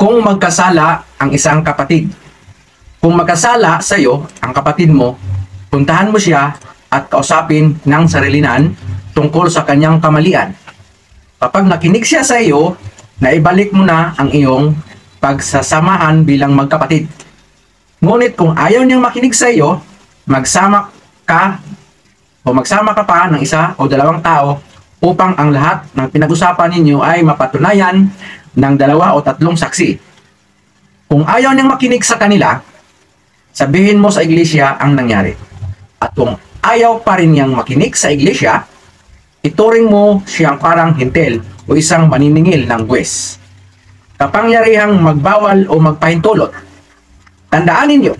Kung magkasala ang isang kapatid, kung magkasala sa iyo ang kapatid mo, puntahan mo siya at kausapin ng sarilinan tungkol sa kanyang kamalian. Kapag nakinig siya sa iyo, naibalik mo na ang iyong pagsasamahan bilang magkapatid. Ngunit kung ayaw niyang makinig sa iyo, magsama ka pa ng isa o dalawang tao upang ang lahat ng pinag-usapan ninyo ay mapatunayan ng 2 o 3 saksi. Kung ayaw niyang makinig sa kanila, sabihin mo sa iglesia ang nangyari. At kung ayaw pa rin niyang makinig sa iglesia, ituring mo siyang parang hintel o isang maniningil ng buwis. Kapangyarihang magbawal o magpahintulot. Tandaan ninyo,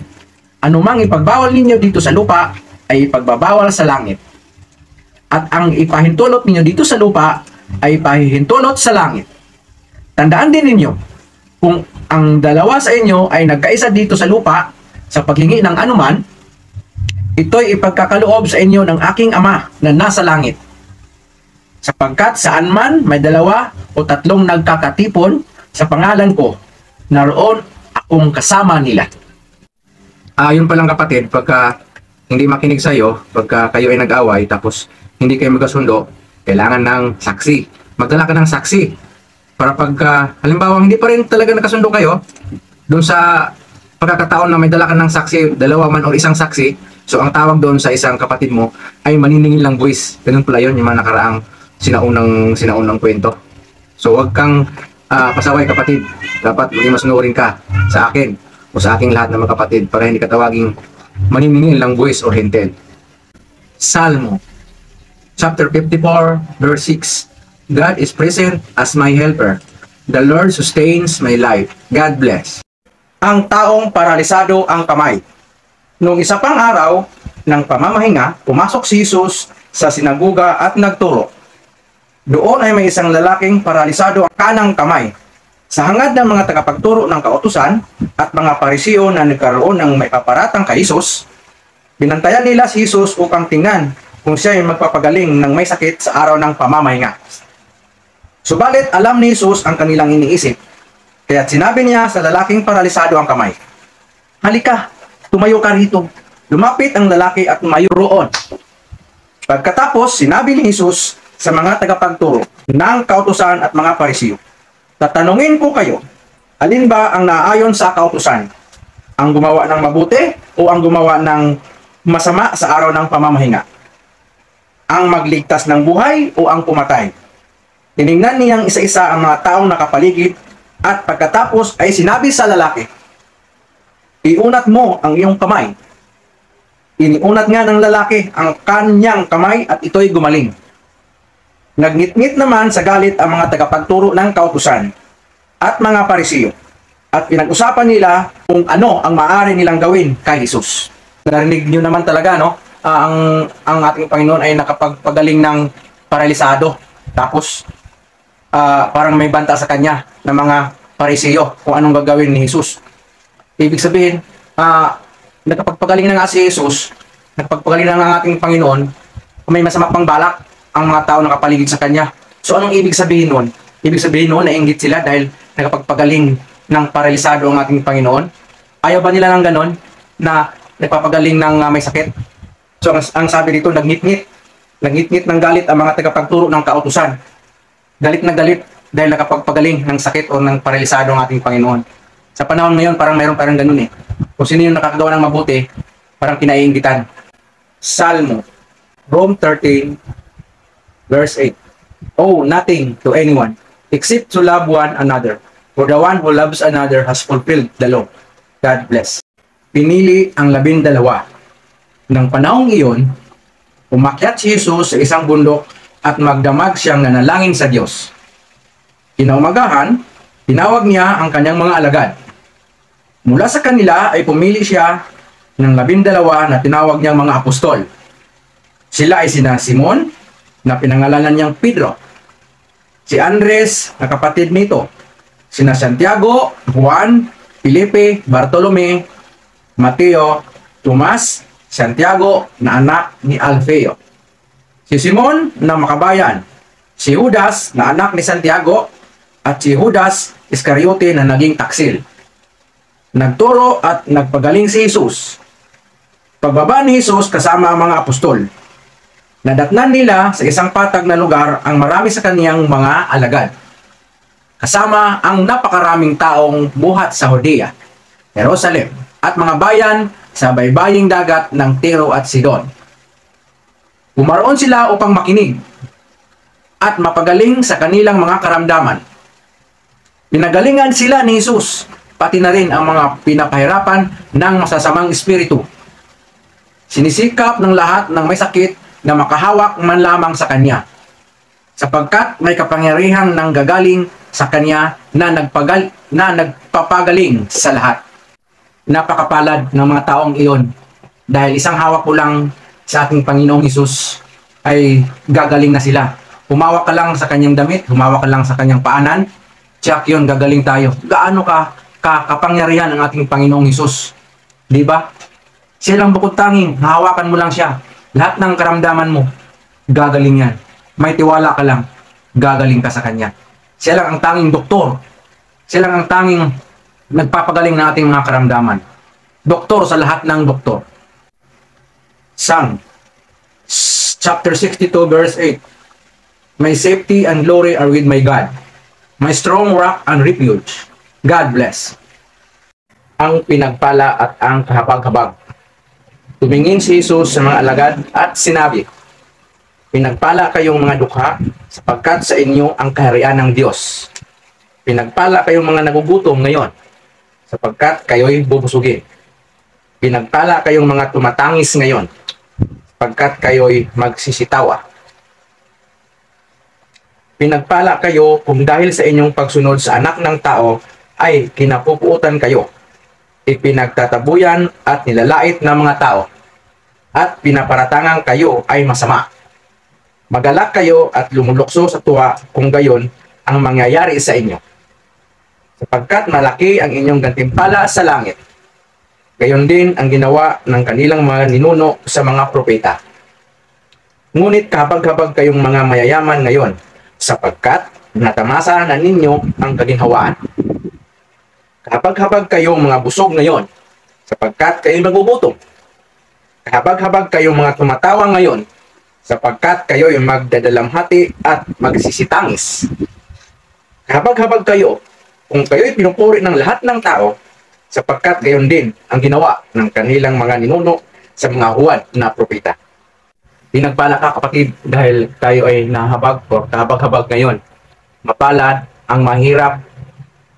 anumang ipagbawal ninyo dito sa lupa ay ipagbabawal sa langit. At ang ipahintulot ninyo dito sa lupa ay ipahintulot sa langit. Tandaan din ninyo, kung ang dalawa sa inyo ay nagkaisa dito sa lupa sa paghingi ng anuman, ito'y ipagkakaloob sa inyo ng aking Ama na nasa langit. Sapagkat saan man may 2 o 3 nagkakatipon sa pangalan ko, naroon akong kasama nila. Yun palang kapatid, pagka hindi makinig sa iyo, pagka kayo ay nag-away, tapos hindi kayo magkasundo, kailangan ng saksi. Magdala ka ng saksi. Para pagka, halimbawa, hindi pa rin talaga nakasundo kayo, doon sa pagkakataon na may dala ka ng saksi, 2 man o 1 saksi, so ang tawag doon sa isang kapatid mo ay maniningil ng buwis. Ganun pala yun, yung mga nakaraang sinaunang kwento. So wag kang pasaway kapatid. Dapat maging masunurin ka sa akin o sa aking lahat ng mga kapatid para hindi ka tawaging maniningil ng buwis o hentel. Salmo chapter 54 verse 6. God is present as my helper. The Lord sustains my life. God bless. Ang taong paralisado ang kamay. Noong isa pang araw ng pamamahinga, pumasok si Jesus sa sinaguga at nagturo. Doon ay may isang lalaking paralisado ang kanang kamay. Sa hangad ng mga tagapagturo ng kautusan at mga Parisiyo na nagkaroon ng may paparatang kay Jesus, binantayan nila si Jesus upang tingnan kung siya ay magpapagaling ng may sakit sa araw ng pamamahinga. Subalit alam ni Jesus ang kanilang iniisip, kaya sinabi niya sa lalaking paralisado ang kamay, "Halika, tumayo ka rito." Lumapit ang lalaki at tumayo roon. Pagkatapos, sinabi ni Jesus sa mga tagapagturo ng kautusan at mga Parisiyo, "Tatanungin ko kayo, alin ba ang naaayon sa kautusan? Ang gumawa ng mabuti o ang gumawa ng masama sa araw ng pamamahinga? Ang magligtas ng buhay o ang pumatay?" Tiningnan niyang isa-isa ang mga taong nakapaligid at pagkatapos ay sinabi sa lalaki, "Iunat mo ang iyong kamay." Iniunat nga ng lalaki ang kanyang kamay at ito'y gumaling. Nagnitngit naman sa galit ang mga tagapagturo ng kautusan at mga Parisiyo at pinag-usapan nila kung ano ang maaari nilang gawin kay Jesus. Narinig niyo naman talaga, no? Ang ating Panginoon ay nakapagpagaling ng paralisado. Tapos, parang may banta sa kanya ng mga Parisiyo kung anong gagawin ni Jesus. Ibig sabihin, nagpagpagaling na nga si Jesus, nagpagpagaling na nga ang ating Panginoon, may masama pang balak ang mga tao nakapaligid sa kanya. So anong ibig sabihin nun? Ibig sabihin nun, nainggit sila dahil nagpagpagaling ng paralisado ang ating Panginoon. Ayaw ba nila ng ganon na nagpapagaling ng may sakit? So ang sabi dito, nagngit-ngit ng galit ang mga tagapagturo ng kautusan. Galit na galit dahil nakapagpagaling ng sakit o ng paralisado ng ating Panginoon. Sa panahon ngayon, parang mayroon parang ganun eh. Kung sino yung nakakagawa ng mabuti, parang kinaiinggitan. Salmo, Rome 13, verse 8. "Owe nothing to anyone, except to love one another. For the one who loves another has fulfilled the law." God bless. Pinili ang 12. Nang panahong iyon, umakyat si Jesus sa isang bundok at magdamag siyang nanalangin sa Diyos. Kinaumagahan, tinawag niya ang kanyang mga alagad. Mula sa kanila ay pumili siya ng 12 na tinawag niyang mga apostol. Sila ay sina Simon, na pinangalanan niyang Pedro, si Andres, na kapatid nito, sina Santiago, Juan, Felipe, Bartolome, Mateo, Tomas, Santiago na anak ni Alfeo, si Simon na makabayan, si Judas na anak ni Santiago, at si Judas Iscariote na naging taksil. Nagturo at nagpagaling si Jesus. Pagbaba ni Jesus kasama ang mga apostol. Nadatnan nila sa isang patag na lugar ang marami sa kaniyang mga alagad. Kasama ang napakaraming taong buhat sa Judea, Jerusalem, at mga bayan sa baybaying dagat ng Tiro at Sidon. Pumaroon sila upang makinig at mapagaling sa kanilang mga karamdaman. Pinagalingan sila ni Jesus, pati na rin ang mga pinapahirapan ng masasamang espiritu. Sinisikap ng lahat ng may sakit na makahawak man lamang sa kanya, sapagkat may kapangyarihang nanggagaling sa kanya na nagpapagaling sa lahat. Napakapalad ng mga taong iyon dahil isang hawak ko lang sa ating Panginoong Hesus ay gagaling na sila. Humawak ka lang sa kanyang damit, humawak ka lang sa kanyang paanan, tiyak yun, gagaling tayo. Gaano kapangyarihan ang ating Panginoong Hesus? Di ba? Siya lang bukod tanging, hahawakan mo lang siya. Lahat ng karamdaman mo, gagaling yan. May tiwala ka lang, gagaling ka sa kanya. Siya lang ang tanging doktor. Siya lang ang tanging nagpapagaling ng ating mga karamdaman. Doktor sa lahat ng doktor. Psalm chapter 62 verse 8. My safety and glory are with my God, my strong rock and refuge. God bless. Ang pinagpala at ang kahabag-habag. Tumingin si Jesus sa mga alagad at sinabi, pinagpala kayong mga dukha, sapagkat sa inyo ang kaharian ng Diyos. Pinagpala kayong mga nagugutom ngayon, sapagkat kayo'y bubusugin. Pinagpala kayong mga tumatangis ngayon, sapagkat kayo'y magsisitawa. Pinagpala kayo kung dahil sa inyong pagsunod sa anak ng tao ay kinapupuutan kayo, ipinagtatabuyan at nilalait ng mga tao, at pinaparatangan kayo ay masama. Magalak kayo at lumulukso sa tuwa kung gayon ang mangyayari sa inyo, sapagkat malaki ang inyong gantimpala sa langit. Gayon din ang ginawa ng kanilang mga ninuno sa mga propeta. Ngunit kahabag-habag kayong mga mayayaman ngayon, sapagkat natamasa na ninyo ang kaginhawaan. Kahabag-habag kayong mga busog ngayon, sapagkat kayo'y magugutom. Kahabag-habag kayong mga tumatawa ngayon, sapagkat kayo'y magdadalamhati at magsisitangis. Kahabag-habag kayo kung kayo'y pinupuri ng lahat ng tao, sapagkat gayon din ang ginawa ng kanilang mga ninuno sa mga huwad na propeta. Pinagpala ka kapatid dahil tayo ay nahabag o kahabag-habag ngayon. Mapalad ang mahirap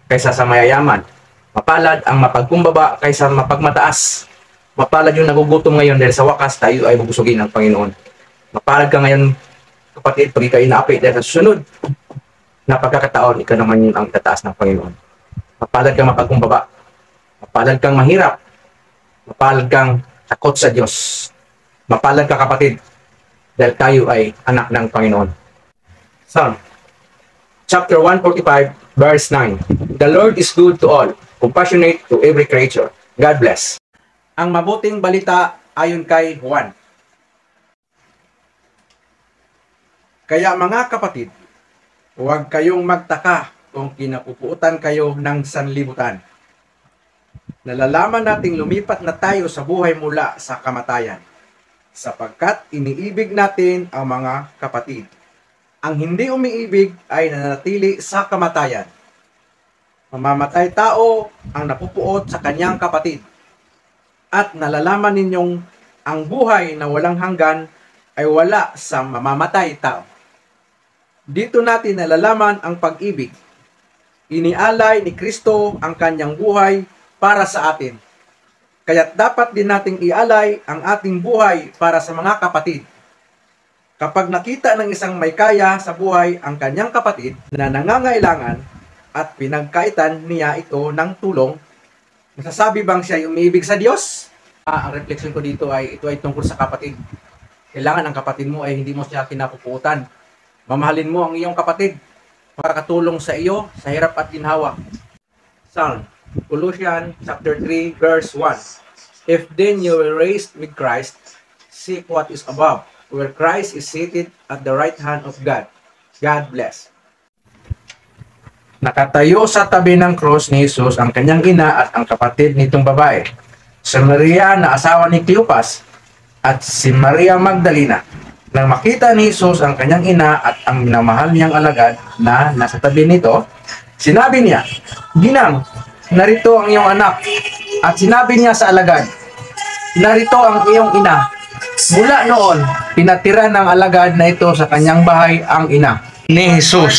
kaysa sa mayayaman. Mapalad ang mapagkumbaba kaysa mapagmataas. Mapalad yung nagugutom ngayon dahil sa wakas tayo ay bubusugin ng Panginoon. Mapalad ka ngayon, kapatid, pag ikaw inaapi dahil sa susunod na pagkakataon, ikaw naman yung ang tataas ng Panginoon. Mapalad kang mapagkumbaba. Mapalad kang mahirap. Mapalad kang takot sa Diyos. Mapalad ka kapatid dahil tayo ay anak ng Panginoon. Psalm chapter 145 verse 9. The Lord is good to all, compassionate to every creature. God bless. Ang mabuting balita ayon kay Juan. Kaya mga kapatid, huwag kayong magtaka kung kinapupuutan kayo ng sanlibutan. Nalalaman nating lumipat na tayo sa buhay mula sa kamatayan, sapagkat iniibig natin ang mga kapatid. Ang hindi umiibig ay nananatili sa kamatayan. Mamamatay tao ang napupuot sa kanyang kapatid. At nalalaman ninyong ang buhay na walang hanggan ay wala sa mamamatay tao. Dito natin nalalaman ang pag-ibig. Inialay ni Kristo ang kanyang buhay para sa atin. Kaya't dapat din nating ialay ang ating buhay para sa mga kapatid. Kapag nakita ng isang may kaya sa buhay ang kanyang kapatid na nangangailangan at pinagkaitan niya ito ng tulong, masasabi bang siya ay umiibig sa Diyos? Ang reflection ko dito ay ito ay tungkol sa kapatid. Kailangan ang kapatid mo ay hindi mo siya kinapupuutan. Mamahalin mo ang iyong kapatid. Makakatulong sa iyo sa hirap at ginhawa. Psalm Colossians chapter 3 verse 1. If then you were raised with Christ, seek what is above, where Christ is seated at the right hand of God. God bless. Nakatayo sa tabi ng krus ni Jesus ang kanyang ina at ang kapatid nitong babae, si Maria na asawa ni Cleopas at si Maria Magdalena. Nang makita ni Jesus ang kanyang ina at ang minamahal niyang alagad na nasa tabi nito, sinabi niya, "Ginang, narito ang iyong anak." At sinabi niya sa alagad, "Narito ang iyong ina." Mula noon, pinatira ng alagad na ito sa kanyang bahay ang ina ni Jesus.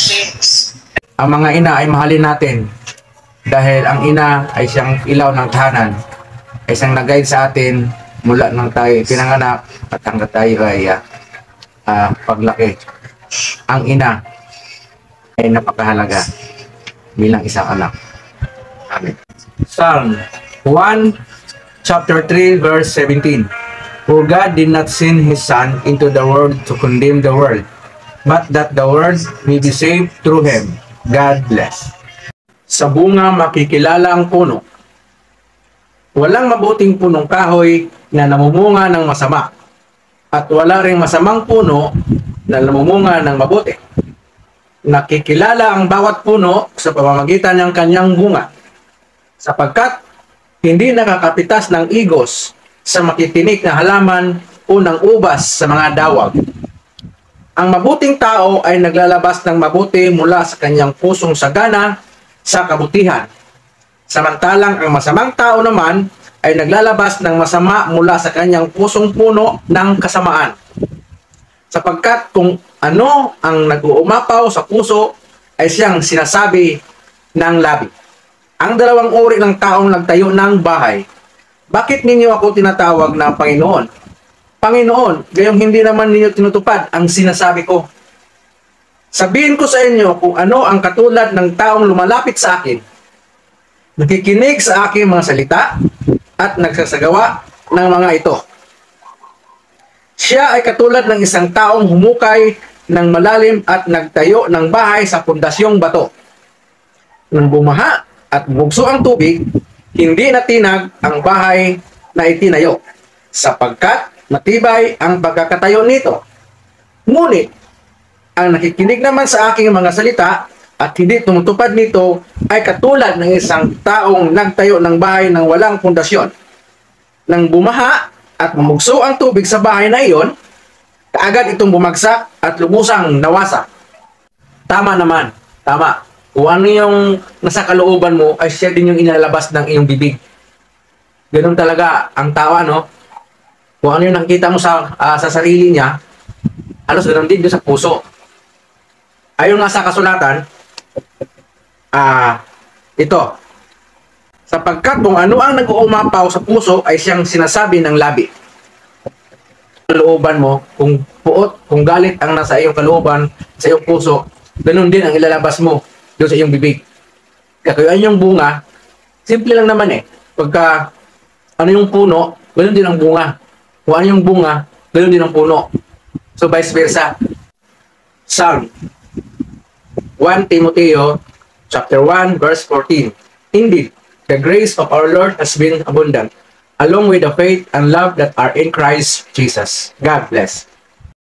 Ang mga ina ay mahalin natin dahil ang ina ay siyang ilaw ng tahanan, ay siyang nag-guide sa atin mula nang tayo pinanganak at hanggang tayo ay paglaki. Ang ina ay napakahalaga bilang isang anak. Amen. Psalm 1 chapter 3 verse 17. For God did not send His Son into the world to condemn the world, but that the world may be saved through Him. God bless. Sa bunga makikilala ang puno. Walang mabuting punong kahoy na namumunga ng masama, at wala ring masamang puno na namumunga ng mabuti. Nakikilala ang bawat puno sa pamamagitan ng kanyang bunga, sapagkat hindi nakakapitas ng igos sa makitinik na halaman o ng ubas sa mga dawag. Ang mabuting tao ay naglalabas ng mabuti mula sa kanyang pusong sagana sa kabutihan. Samantalang ang masamang tao naman ay naglalabas ng masama mula sa kanyang pusong puno ng kasamaan. Sapagkat kung ano ang nag-uumapaw sa puso ay siyang sinasabi ng labi. Ang dalawang uri ng taong nagtayo ng bahay. Bakit ninyo ako tinatawag na Panginoon? Panginoon, gayong hindi naman ninyo tinutupad ang sinasabi ko. Sabihin ko sa inyo kung ano ang katulad ng taong lumalapit sa akin, nakikinig sa aking mga salita at nagsasagawa ng mga ito. Siya ay katulad ng isang taong humukay ng malalim at nagtayo ng bahay sa pundasyong bato. Nang bumaha at bumugso ang tubig, hindi natinag ang bahay na itinayo, sapagkat matibay ang pagkakatayo nito. Ngunit, ang nakikinig naman sa aking mga salita at hindi tumutupad nito ay katulad ng isang taong nagtayo ng bahay ng walang pundasyon. Nang bumaha at bumugso ang tubig sa bahay na iyon, kaagad itong bumagsak at lubusang nawasak. Tama naman, tama. Kung ano yung nasa kalooban mo ay siya din yung inalabas ng iyong bibig. Ganun talaga ang tao, no? Kung ano yung nakikita mo sa sarili niya, halos ganun din sa puso. Ayon nga sa kasulatan, ito, sapagkat kung ano ang nag-uumapaw sa puso ay siyang sinasabi ng labi. Kalooban mo, kung puot, kung galit ang nasa iyong kalooban, sa iyong puso, ganun din ang ilalabas mo doon sa iyong bibig. Kaya yung bunga, simple lang naman eh. Pagka ano yung puno, ganun din ang bunga. Kung ano yung bunga, ganoon din ang puno. So, vice versa. Psalm 1 Timoteo chapter 1 verse 14. Indeed, the grace of our Lord has been abundant, along with the faith and love that are in Christ Jesus. God bless.